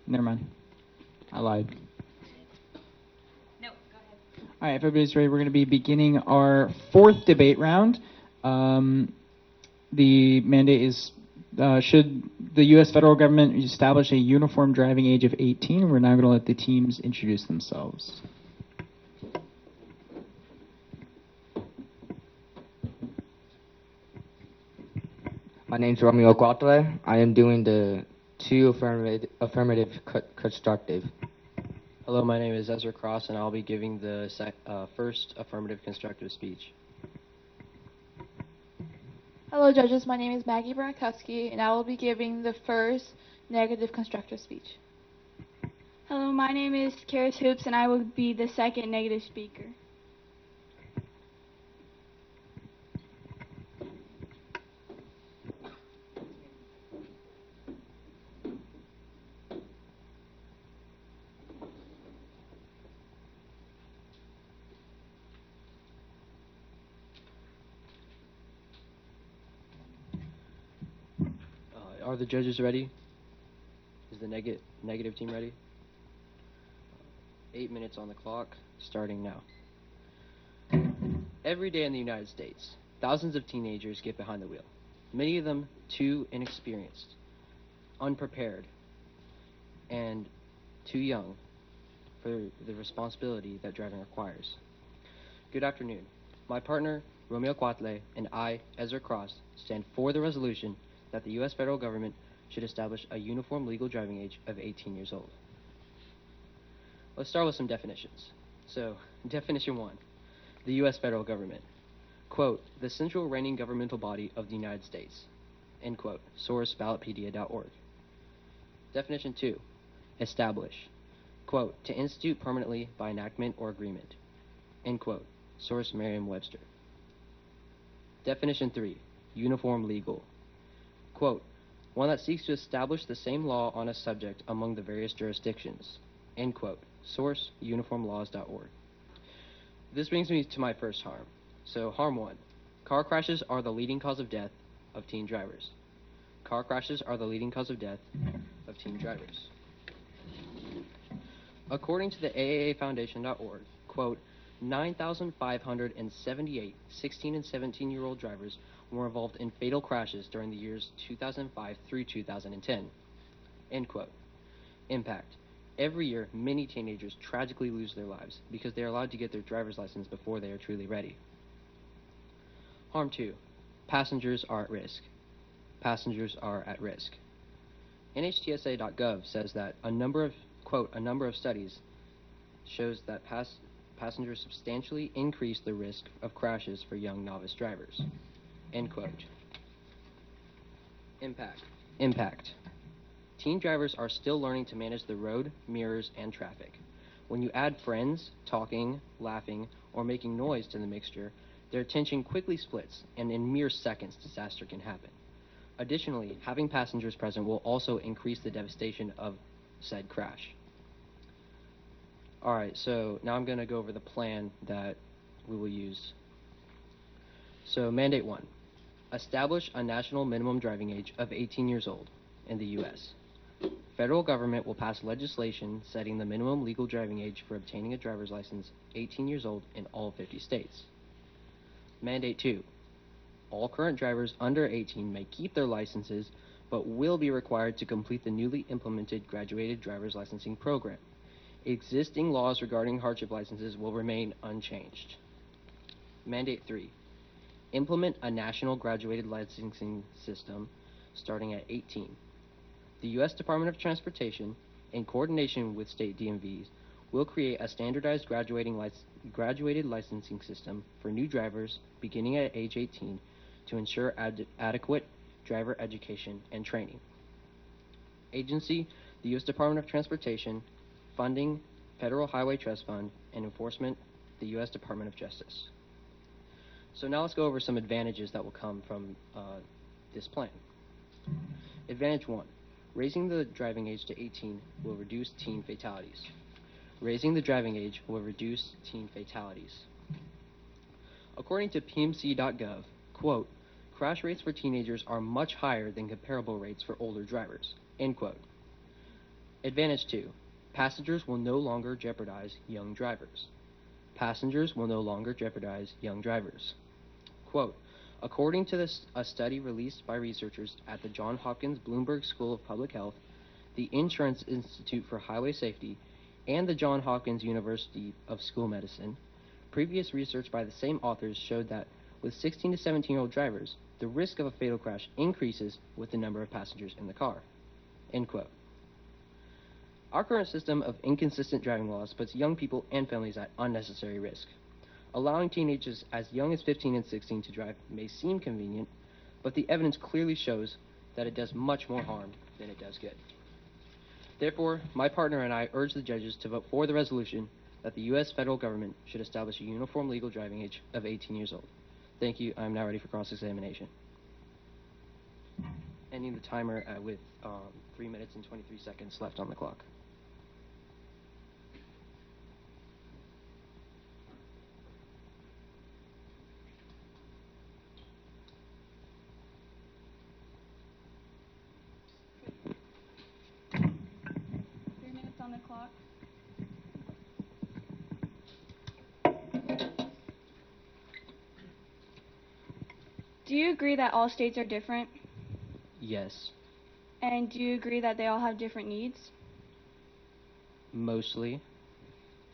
Never mind. I lied. No, go ahead. All right, if everybody's ready, we're going to be beginning our fourth debate round. The mandate is, should the U.S. federal government establish a uniform driving age of 18? We're now going to let the teams introduce themselves. My name's Romeo Quatre. I am doing the two affirmative constructive. Hello, my name is Ezra Cross, and I'll be giving the first affirmative constructive speech. Hello, judges. My name is Maggie Brankowski, and I will be giving the first negative constructive speech. Hello, my name is Karis Hoops, and I will be the second negative speaker. Are the judges ready? Is the negative team ready? 8 minutes on the clock, starting now. Every day in the United States, thousands of teenagers get behind the wheel. Many of them too inexperienced, unprepared, and too young for the responsibility that driving requires. Good afternoon. My partner, Romeo Quatle, and I, Ezra Cross, stand for the resolution that the U.S. federal government should establish a uniform legal driving age of 18 years old. Let's start with some definitions. So, definition 1, the U.S. federal government. Quote, the central reigning governmental body of the United States. End quote. Source, ballotpedia.org. Definition 2, establish. Quote, to institute permanently by enactment or agreement. End quote. Source, Merriam-Webster. Definition 3, uniform legal. Quote, one that seeks to establish the same law on a subject among the various jurisdictions. End quote. Source, uniformlaws.org. This brings me to my first harm. So, harm 1. Car crashes are the leading cause of death of teen drivers. Car crashes are the leading cause of death of teen drivers. According to the AAAfoundation.org, quote, 9,578 16 and 17-year-old drivers were involved in fatal crashes during the years 2005 through 2010. End quote. Impact. Every year, many teenagers tragically lose their lives because they are allowed to get their driver's license before they are truly ready. Harm 2. Passengers are at risk. Passengers are at risk. NHTSA.gov says that a number of studies shows that passengers substantially increase the risk of crashes for young novice drivers. End quote. Impact. Teen drivers are still learning to manage the road, mirrors, and traffic. When you add friends, talking, laughing, or making noise to the mixture, their attention quickly splits, and in mere seconds, disaster can happen. Additionally, having passengers present will also increase the devastation of said crash. Alright, so now I'm going to go over the plan that we will use. So, Mandate 1. Establish a national minimum driving age of 18 years old in the U.S. Federal government will pass legislation setting the minimum legal driving age for obtaining a driver's license 18 years old in all 50 states. Mandate 2. All current drivers under 18 may keep their licenses, but will be required to complete the newly implemented graduated driver's licensing program. Existing laws regarding hardship licenses will remain unchanged. Mandate 3. Implement a national graduated licensing system starting at 18. The U.S. Department of Transportation, in coordination with state DMVs, will create a standardized graduated licensing system for new drivers beginning at age 18 to ensure adequate driver education and training. Agency, the U.S. Department of Transportation, funding, Federal Highway Trust Fund, and enforcement, the U.S. Department of Justice. So now let's go over some advantages that will come from this plan. Advantage 1. Raising the driving age to 18 will reduce teen fatalities. Raising the driving age will reduce teen fatalities. According to PMC.gov, quote, crash rates for teenagers are much higher than comparable rates for older drivers, end quote. Advantage 2. Passengers will no longer jeopardize young drivers. Passengers will no longer jeopardize young drivers. Quote, according to a study released by researchers at the Johns Hopkins Bloomberg School of Public Health, the Insurance Institute for Highway Safety, and the Johns Hopkins University of School Medicine, previous research by the same authors showed that with 16 to 17-year-old drivers, the risk of a fatal crash increases with the number of passengers in the car. End quote. Our current system of inconsistent driving laws puts young people and families at unnecessary risk. Allowing teenagers as young as 15 and 16 to drive may seem convenient, but the evidence clearly shows that it does much more harm than it does good. Therefore, my partner and I urge the judges to vote for the resolution that the U.S. federal government should establish a uniform legal driving age of 18 years old. Thank you. I am now ready for cross-examination. Ending the timer with 3 minutes and 23 seconds left on the clock. On the clock. Do you agree that all states are different? Yes. And do you agree that they all have different needs? Mostly.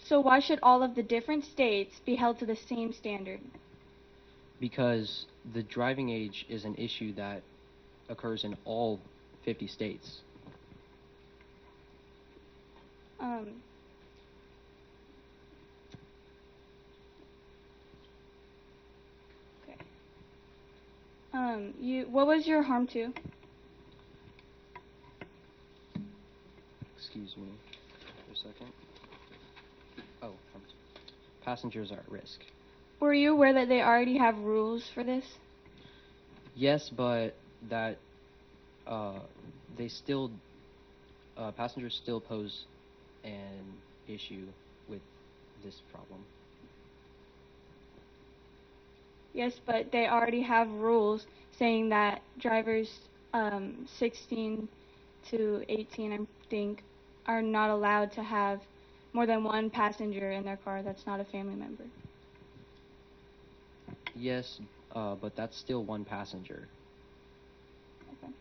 So why should all of the different states be held to the same standard? Because the driving age is an issue that occurs in all 50 states. What was your harm to? Excuse me for a second. Oh, passengers are at risk. Were you aware that they already have rules for this? Yes, but that passengers still pose an issue with this problem. Yes, but they already have rules saying that drivers 16 to 18, I think, are not allowed to have more than one passenger in their car that's not a family member. Yes, but that's still one passenger. Okay.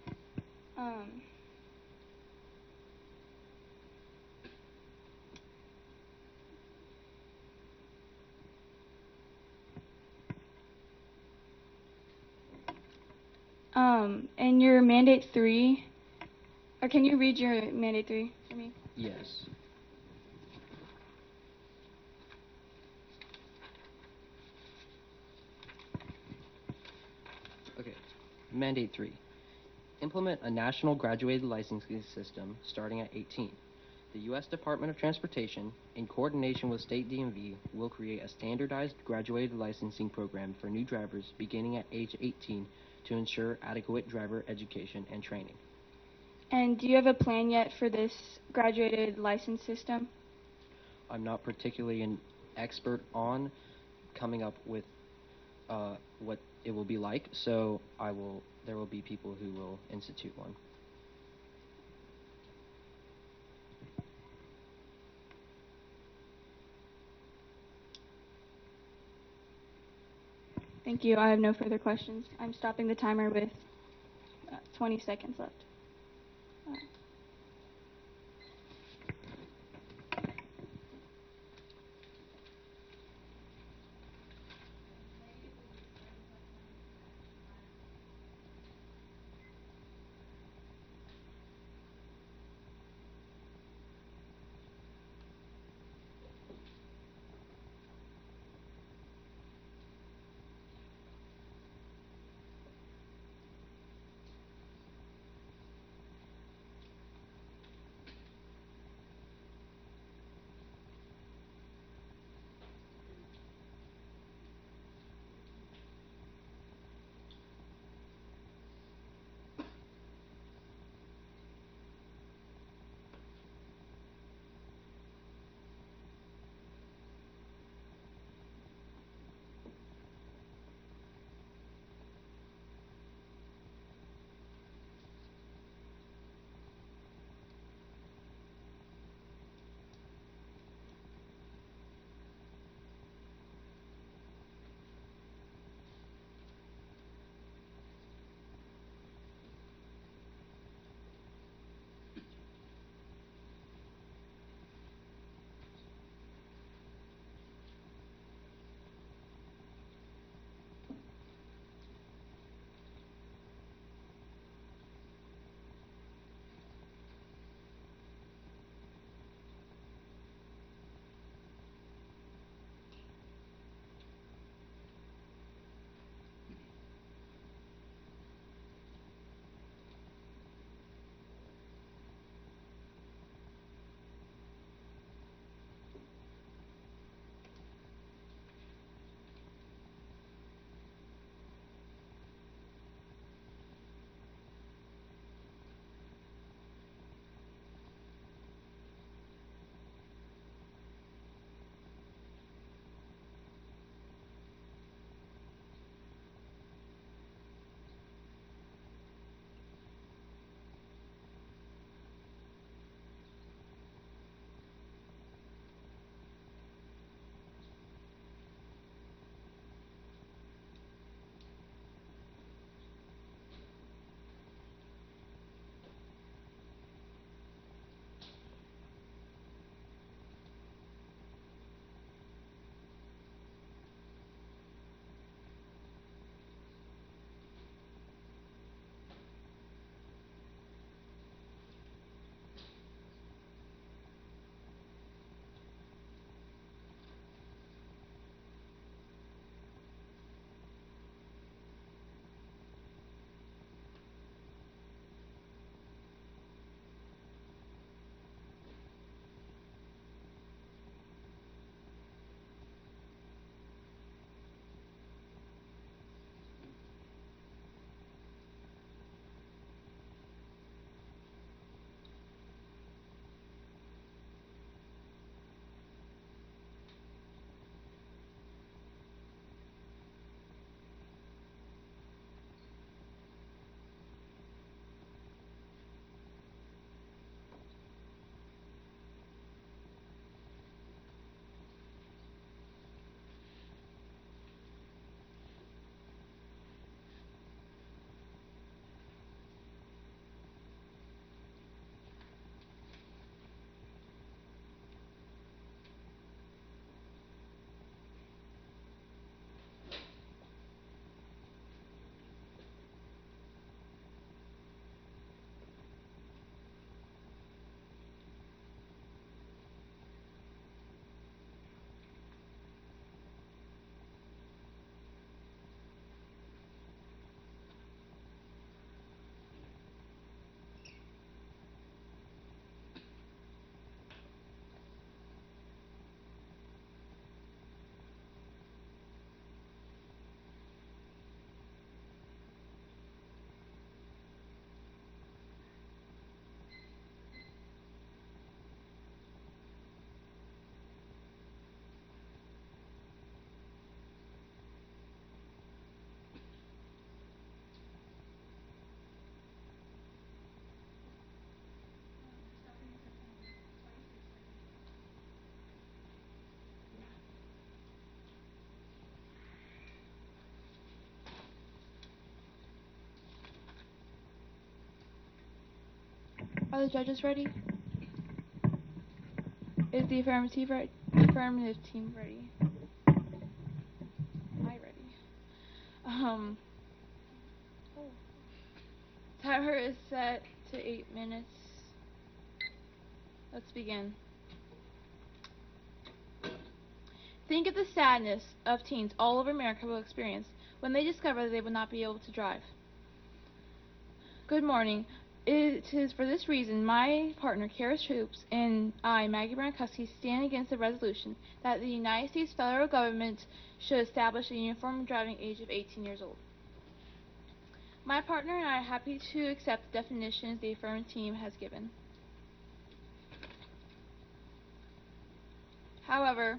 And your mandate 3, or can you read your mandate 3 for me? Yes. Okay. Mandate 3. Implement a national graduated licensing system starting at 18. The U.S. Department of Transportation, in coordination with State DMV, will create a standardized graduated licensing program for new drivers beginning at age 18 to ensure adequate driver education and training. And do you have a plan yet for this graduated license system? I'm not particularly an expert on coming up with what it will be like, so there will be people who will institute one. Thank you. I have no further questions. I'm stopping the timer with 20 seconds left. Are the judges ready? Is the affirmative team ready? Am I ready? Timer is set to 8 minutes. Let's begin. Think of the sadness of teens all over America will experience when they discover that they will not be able to drive. Good morning. It is for this reason my partner, Kara Troops, and I, Maggie Brown-Kuski, stand against the resolution that the United States federal government should establish a uniform driving age of 18 years old. My partner and I are happy to accept the definitions the affirmative team has given. However,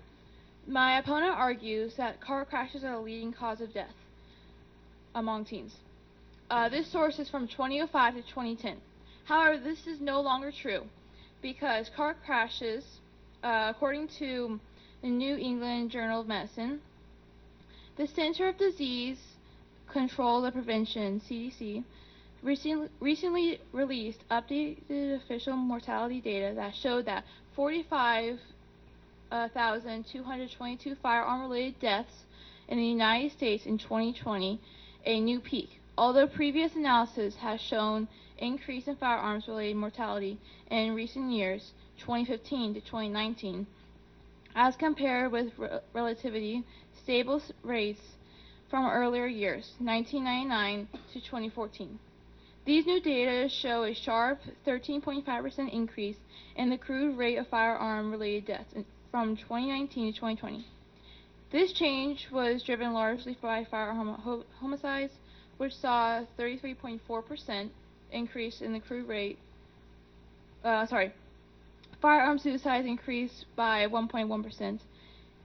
my opponent argues that car crashes are the leading cause of death among teens. This source is from 2005 to 2010. However, this is no longer true because car crashes, according to the New England Journal of Medicine, the Center of Disease Control and Prevention, CDC, recently released updated official mortality data that showed that 45,222 firearm-related deaths in the United States in 2020, a new peak. Although previous analysis has shown increase in firearms-related mortality in recent years, 2015 to 2019, as compared with relatively stable rates from earlier years, 1999 to 2014. These new data show a sharp 13.5% increase in the crude rate of firearm-related deaths from 2019 to 2020. This change was driven largely by firearm homicides, which saw a 33.4% increase in the crude rate. Firearm suicides increased by 1.1%.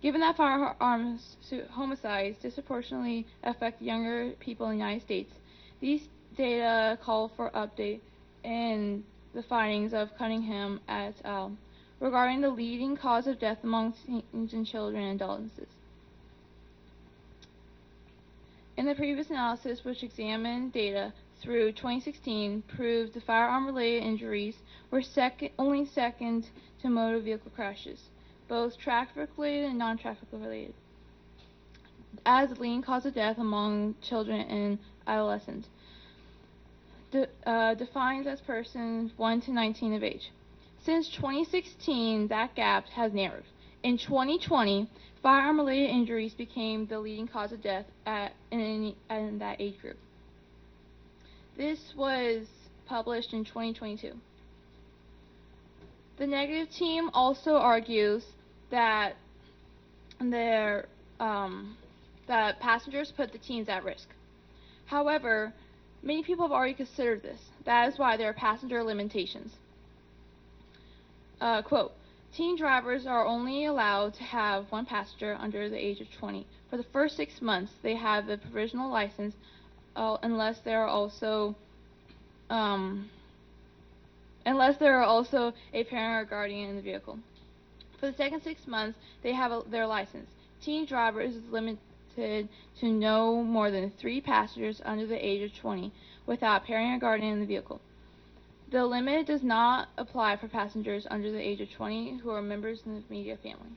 Given that firearms homicides disproportionately affect younger people in the United States, these data call for update in the findings of Cunningham et al. Regarding the leading cause of death among teens and children and adolescents. In the previous analysis, which examined data through 2016, proved the firearm-related injuries were only second to motor vehicle crashes, both traffic-related and non-traffic-related, as the leading cause of death among children and adolescents, defined as persons 1 to 19 of age. Since 2016, that gap has narrowed. In 2020, firearm-related injuries became the leading cause of death in that age group. This was published in 2022. The negative team also argues that that passengers put the teens at risk. However, many people have already considered this. That is why there are passenger limitations. Quote, teen drivers are only allowed to have one passenger under the age of 20. For the first 6 months, they have a provisional license unless there are also a parent or guardian in the vehicle. For the second 6 months, they have their license. Teen drivers is limited to no more than 3 passengers under the age of 20 without a parent or guardian in the vehicle. The limit does not apply for passengers under the age of 20 who are members in the immediate family.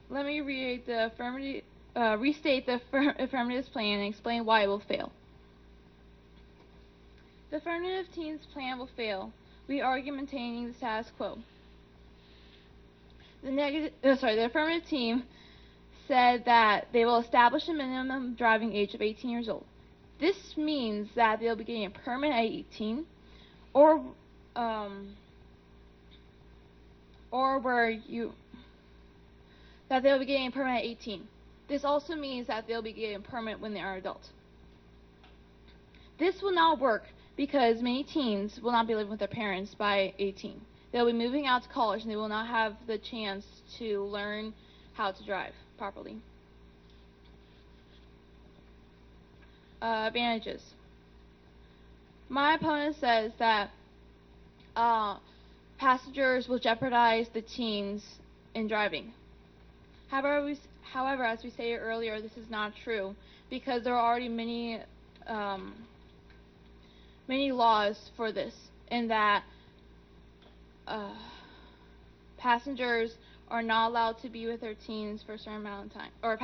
Let me restate the affirmative's plan and explain why it will fail. The affirmative team's plan will fail. We argue maintaining the status quo. The affirmative team said that they will establish a minimum driving age of 18 years old. This means that they'll be getting a permit at 18, or that they'll be getting a permit at 18. This also means that they'll be getting a permit when they are adults. This will not work because many teens will not be living with their parents by 18. They'll be moving out to college and they will not have the chance to learn how to drive properly. Advantages. My opponent says that passengers will jeopardize the teens in driving. However, as we stated earlier, this is not true because there are already many many laws for this, in that passengers are not allowed to be with their teens for a certain amount of time, or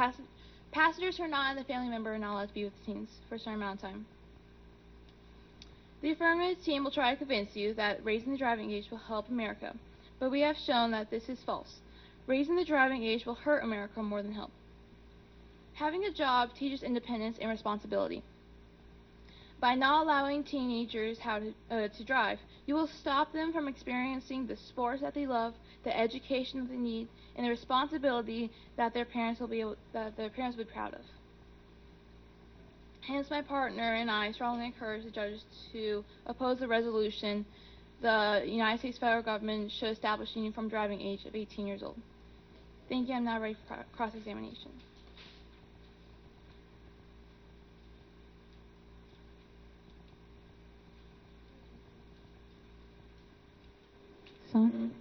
passengers who are not in the family member are not allowed to be with the teens for a certain amount of time. The affirmative team will try to convince you that raising the driving age will help America, but we have shown that this is false. Raising the driving age will hurt America more than help. Having a job teaches independence and responsibility. By not allowing teenagers to drive, you will stop them from experiencing the sports that they love, the education that they need, and the responsibility that their parents will be proud of. Hence, my partner and I strongly encourage the judges to oppose the resolution. The United States federal government should establish a uniform driving age of 18 years old. Thank you. I'm now ready for cross-examination. Son?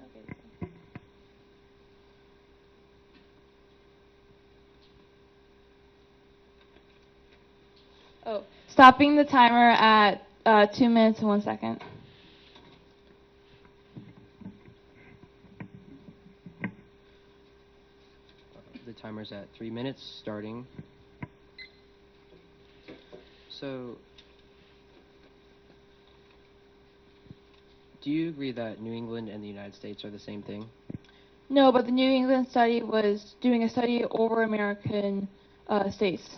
Oh, stopping the timer at 2 minutes and 1 second. The timer's at 3 minutes, starting. So, do you agree that New England and the United States are the same thing? No, but the New England study was doing a study over American states.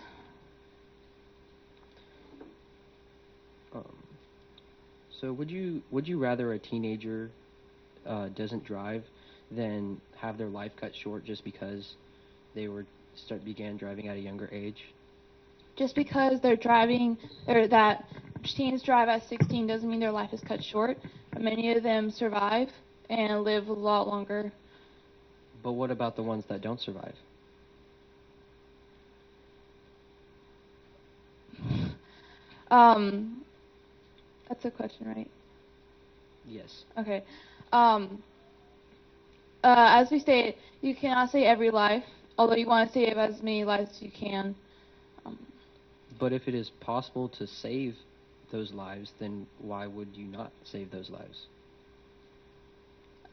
So would you rather a teenager doesn't drive than have their life cut short just because they began driving at a younger age? Just because they're driving, or that teens drive at 16 doesn't mean their life is cut short. Many of them survive and live a lot longer. But what about the ones that don't survive? That's a question, right? Yes. Okay. As we stated, you cannot save every life, although you want to save as many lives as you can. But if it is possible to save those lives, then why would you not save those lives?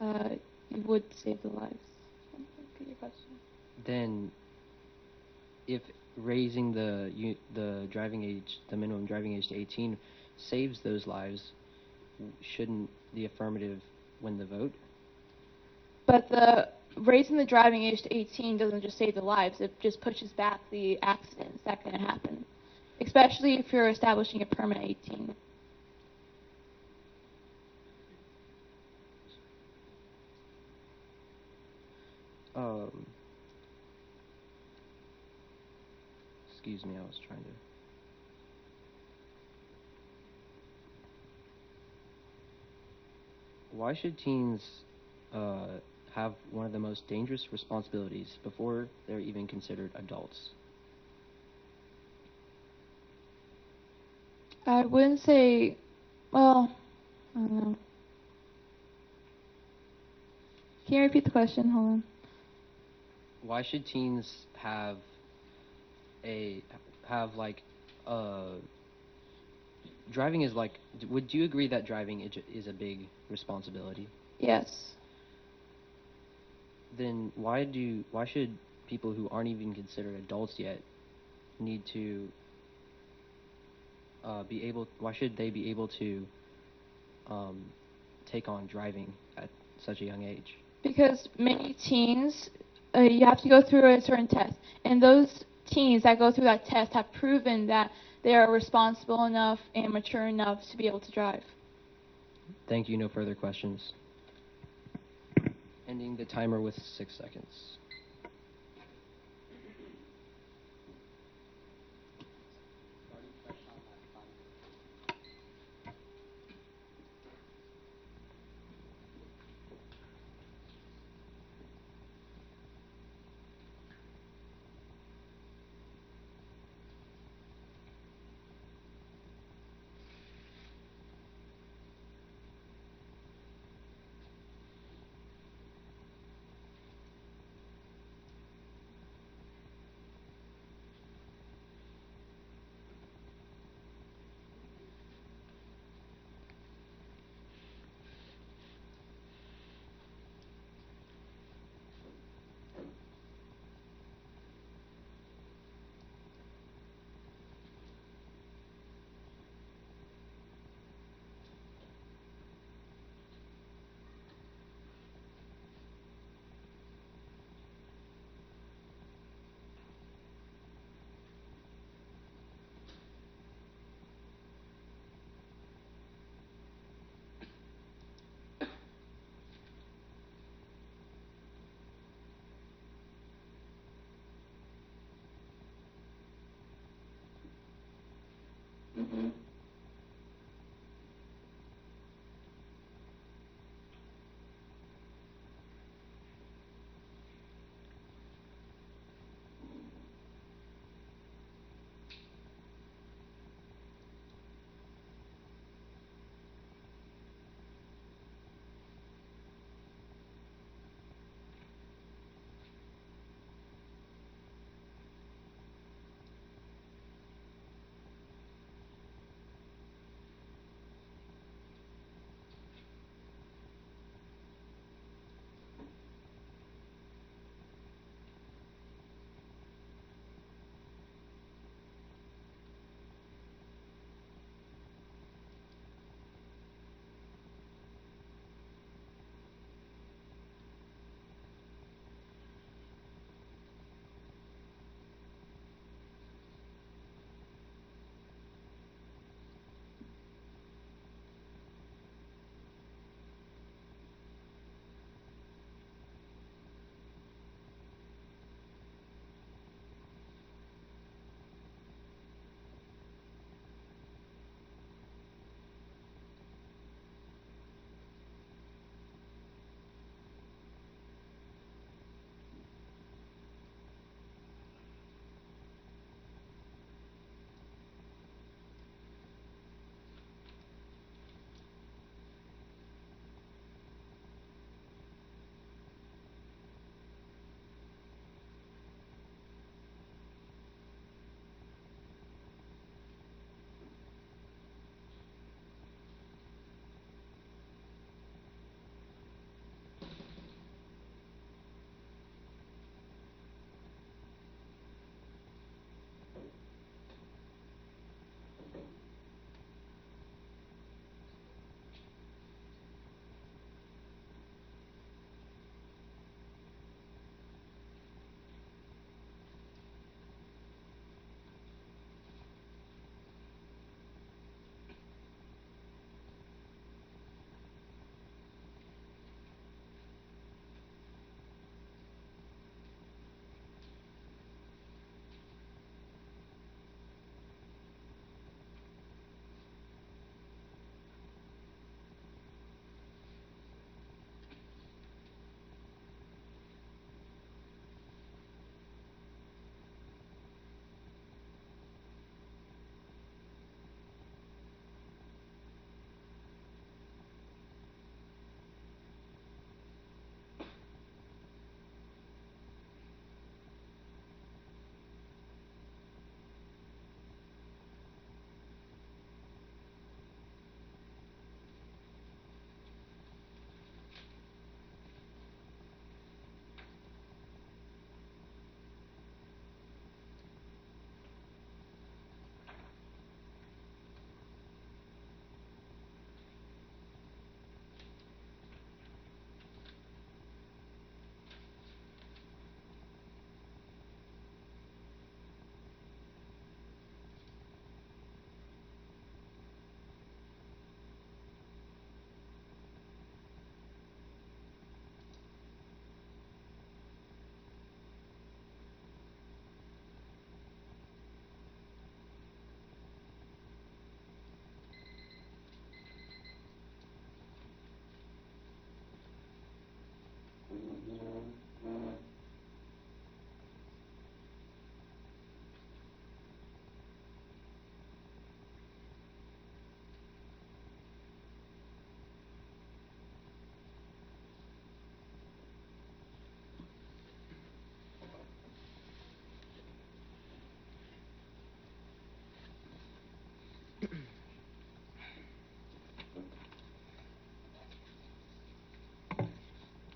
You would save the lives. Repeat your question. Then, if raising the driving age, the minimum driving age to 18, saves those lives, shouldn't the affirmative win the vote? But the raising the driving age to 18 doesn't just save the lives; it just pushes back the accidents that can happen, especially if you're establishing a permanent 18. Excuse me, I was trying to... Why should teens have one of the most dangerous responsibilities before they're even considered adults? I wouldn't say, well, I don't know. Can you repeat the question? Hold on. Why should teens have driving is like, would you agree that driving is a big responsibility? Yes. Then why should people who aren't even considered adults yet need to why should they be able to take on driving at such a young age? Because many teens, you have to go through a certain test, and those teens that go through that test have proven that they are responsible enough and mature enough to be able to drive. Thank you. No further questions. Ending the timer with 6 seconds.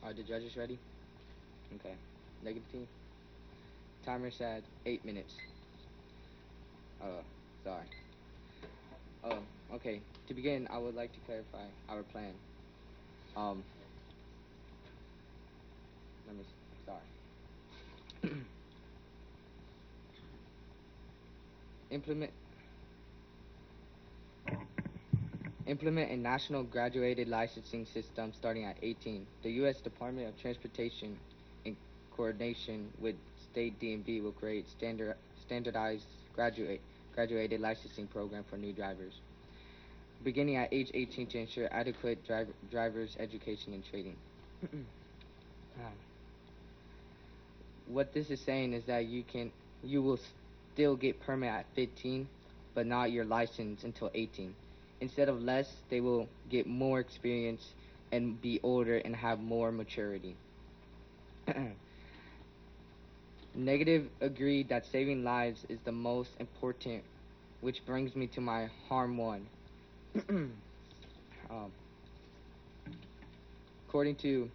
Are the judges ready? Okay. Negative team. Timer said 8 minutes. Sorry. Okay. To begin, I would like to clarify our plan. Um, sorry. Implement Implement a national graduated licensing system starting at 18. The U.S. Department of Transportation, in coordination with state DMV, will create standardized graduated licensing program for new drivers, beginning at age 18 to ensure adequate driver's education and training. What this is saying is that you will still get permit at 15, but not your license until 18. Instead of less, they will get more experience and be older and have more maturity. Negative agreed that saving lives is the most important, which brings me to my harm one. According to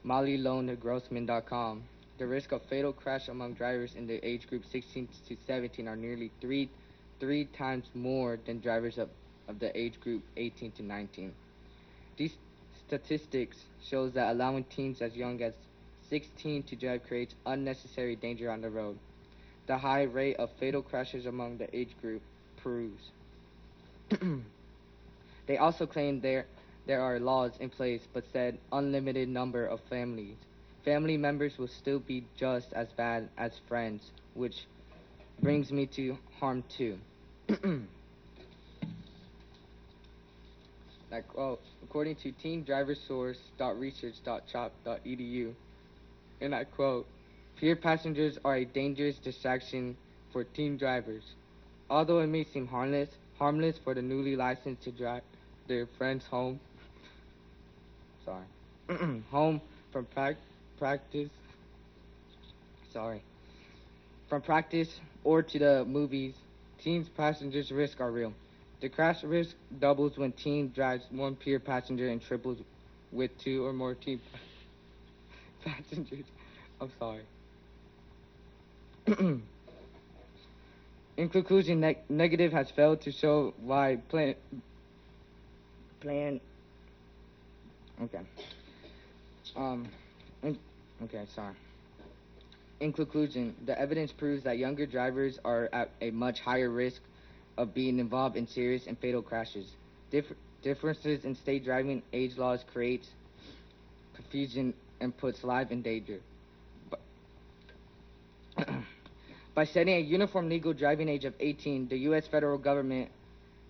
MollyLoneGrossman.com, the risk of fatal crash among drivers in the age group 16 to 17 are nearly three times more than drivers of the age group 18 to 19. These statistics shows that allowing teens as young as 16 to drive creates unnecessary danger on the road. The high rate of fatal crashes among the age group proves. They also claim there are laws in place, but said unlimited number of family members will still be just as bad as friends, which brings me to harm 2. Like, well, according to teendriversource.research.chop.edu, and I quote, peer passengers are a dangerous distraction for teen drivers. Although it may seem harmless for the newly licensed to drive their friends home, home from practice, or to the movies, teens passengers' risks are real. The crash risk doubles when teen drives one peer passenger and triples with 2 or more teen passengers. I'm sorry. In conclusion, negative has failed to show why plan. Okay. In conclusion, the evidence proves that younger drivers are at a much higher risk of being involved in serious and fatal crashes. Differences in state driving age laws creates confusion and puts life in danger. By setting a uniform legal driving age of 18, the U.S. federal government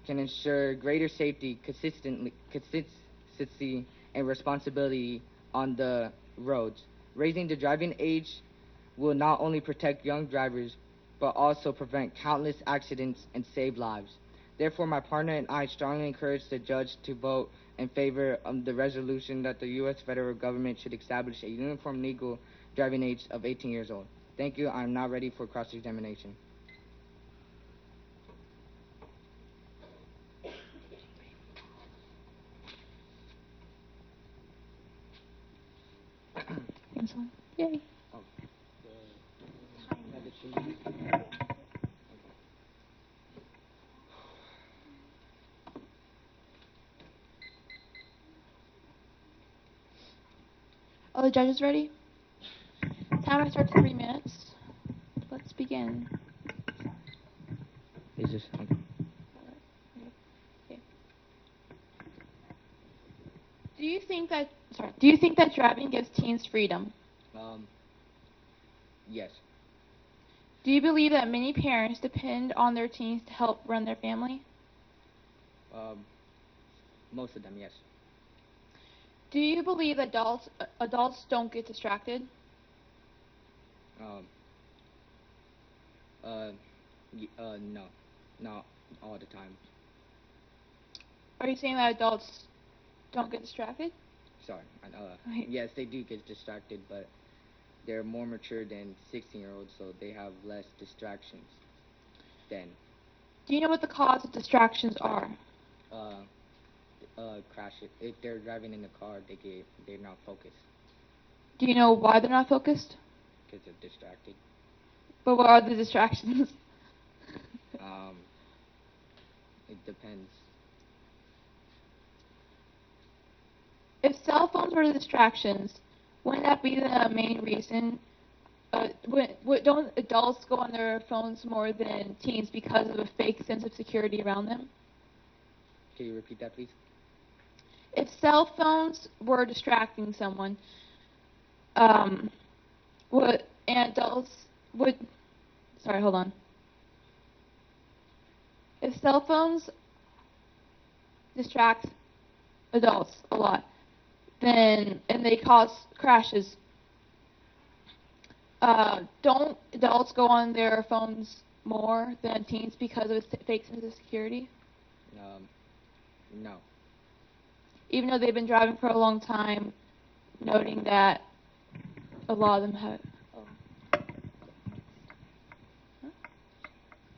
can ensure greater safety, consistency, and responsibility on the roads. Raising the driving age will not only protect young drivers, but also prevent countless accidents and save lives. Therefore, my partner and I strongly encourage the judge to vote in favor of the resolution that the U.S. federal government should establish a uniform legal driving age of 18 years old. Thank you. I am now ready for cross-examination. Yay. Are the judges ready? Timer starts in 3 minutes. Let's begin. Is this okay? Okay. Do you think that driving gives teens freedom? Yes. Do you believe that many parents depend on their teens to help run their family? Most of them, yes. Do you believe that adults don't get distracted? No, not all the time. Are you saying that adults don't get distracted? Sorry. Right. Yes, they do get distracted, but they're more mature than 16-year-olds, so they have less distractions then. Do you know what the cause of distractions are? Crash it. If they're driving in the car, they're not focused Do you know why they're not focused? because they're distracted. But what are the distractions? It depends. If cell phones were distractions, wouldn't that be the main reason? Don't adults go on their phones more than teens because of a fake sense of security around them? Can you repeat that, please? If cell phones were distracting someone, sorry, hold on. if cell phones distract adults a lot, then and they cause crashes, don't adults go on their phones more than teens because of its fake sense of security? No. Even though they've been driving for a long time, noting that a lot of them have.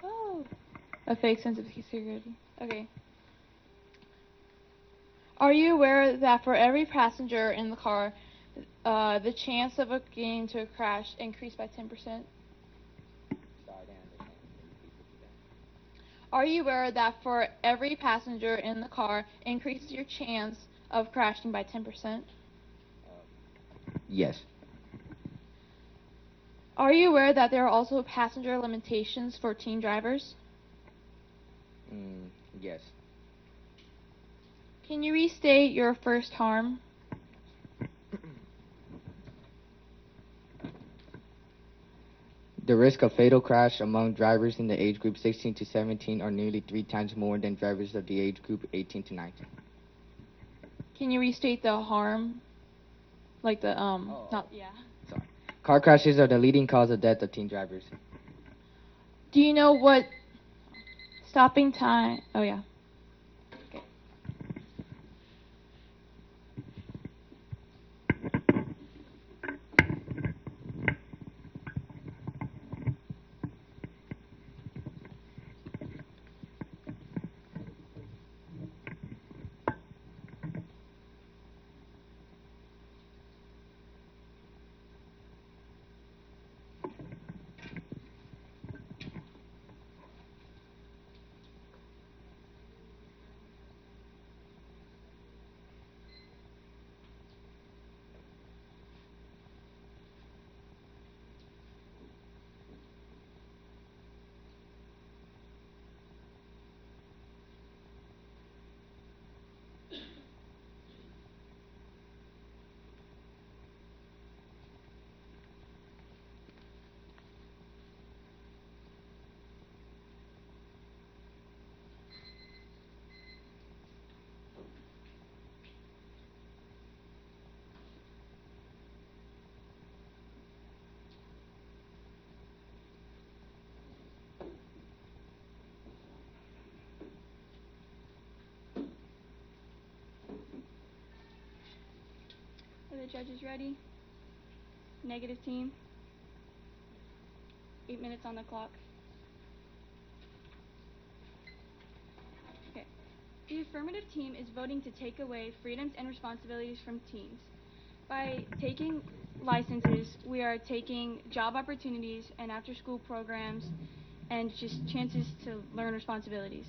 Oh, a fake sense of security. Okay. Are you aware that for every passenger in the car, the chance of getting into a crash increased by 10%? Sorry, I didn't understand. Are you aware that for every passenger in the car increases your chance of crashing by 10%? Yes. Are you aware that there are also passenger limitations for teen drivers? Yes. Can you restate your first harm? The risk of fatal crash among drivers in the age group 16 to 17 are nearly 3 times more than drivers of the age group 18 to 19. Can you restate the harm? Like the, not, yeah. Sorry. Car crashes are the leading cause of death of teen drivers. Do you know what stopping time, oh yeah. Okay. Are the judges ready? Negative team. 8 minutes on the clock. Okay. The affirmative team is voting to take away freedoms and responsibilities from teens. By taking licenses, we are taking job opportunities and after-school programs and just chances to learn responsibilities.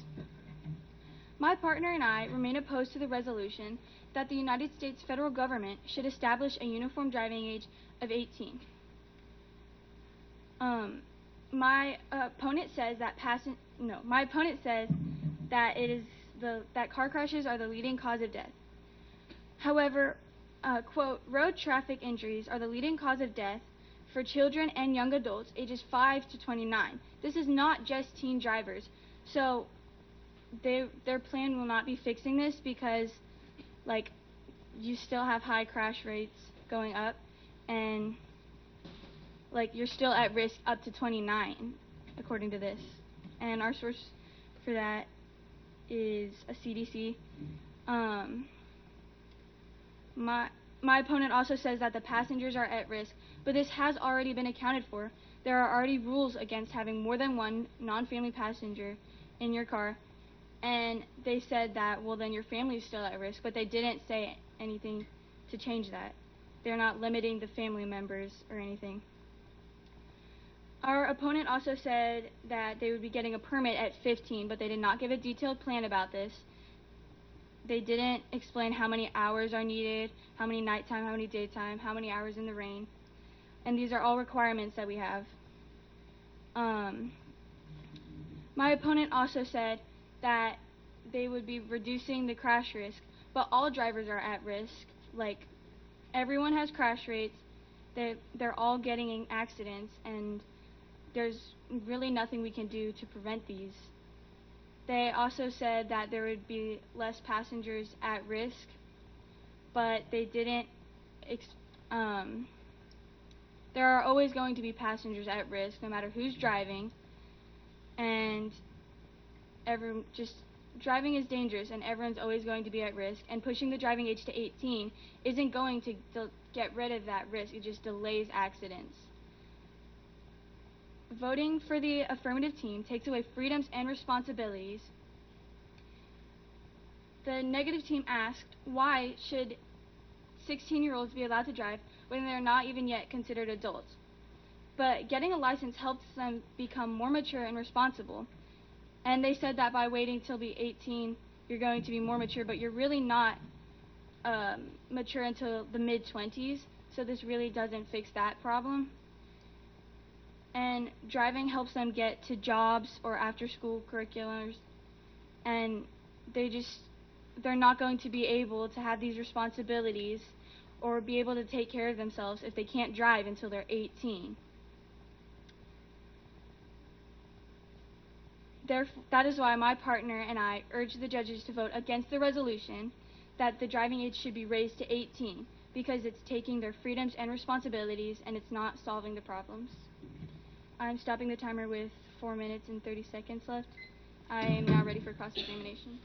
My partner and I remain opposed to the resolution that the United States federal government should establish a uniform driving age of 18. My opponent says that that car crashes are the leading cause of death. However, quote, road traffic injuries are the leading cause of death for children and young adults ages 5 to 29. This is not just teen drivers. So their plan will not be fixing this because, like, you still have high crash rates going up, and, like, you're still at risk up to 29, according to this. And our source for that is a CDC. My opponent also says that the passengers are at risk, but this has already been accounted for. There are already rules against having more than one non-family passenger in your car, and they said that, well, then your family is still at risk, but they didn't say anything to change that. They're not limiting the family members or anything. Our opponent also said that they would be getting a permit at 15, but they did not give a detailed plan about this. They didn't explain how many hours are needed, how many nighttime, how many daytime, how many hours in the rain. And these are all requirements that we have. My opponent also said that they would be reducing the crash risk, but all drivers are at risk. Like, everyone has crash rates. They're all getting in accidents, and there's really nothing we can do to prevent these. They also said that there would be less passengers at risk, but they didn't. There are always going to be passengers at risk, no matter who's driving, and driving is dangerous, and everyone's always going to be at risk. And pushing the driving age to 18 isn't going to get rid of that risk. It just delays accidents. Voting for the affirmative team takes away freedoms and responsibilities. The negative team asked, why should 16-year-olds be allowed to drive when they're not even yet considered adults? But getting a license helps them become more mature and responsible. And they said that by waiting till be 18, you're going to be more mature, but you're really not mature until the mid-20s, so this really doesn't fix that problem. And driving helps them get to jobs or after-school curriculums, and they're not going to be able to have these responsibilities or be able to take care of themselves if they can't drive until they're 18. That is why my partner and I urge the judges to vote against the resolution that the driving age should be raised to 18, because it's taking their freedoms and responsibilities and it's not solving the problems. I'm stopping the timer with 4 minutes and 30 seconds left. I am now ready for cross-examination.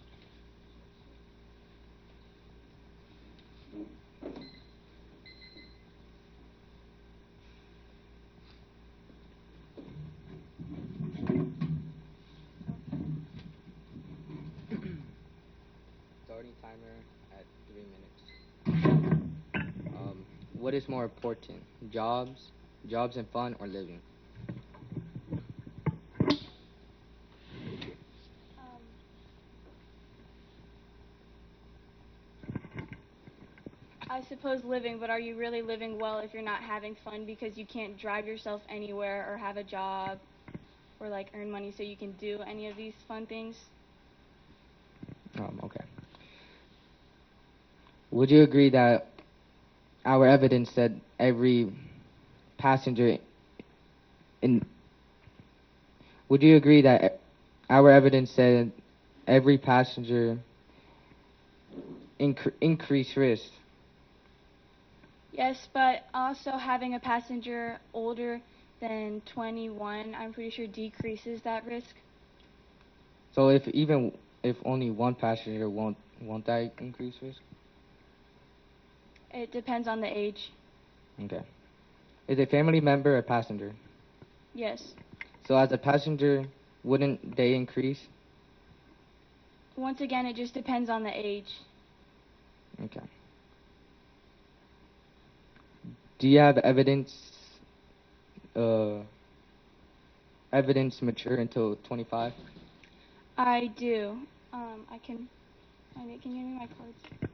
Starting timer at 3 minutes. What is more important, jobs and fun, or living? I suppose living, but are you really living well if you're not having fun because you can't drive yourself anywhere or have a job or like earn money so you can do any of these fun things? Okay. Would you agree that our evidence said every passenger would you agree that our evidence said every passenger increased risk? Yes, but also having a passenger older than 21, I'm pretty sure decreases that risk. So if only one passenger, won't that increase risk? It depends on the age. Okay. Is a family member a passenger? Yes. So as a passenger, wouldn't they increase? Once again, it just depends on the age. Okay. Do you have evidence mature until 25? I do. Can you give me my cards?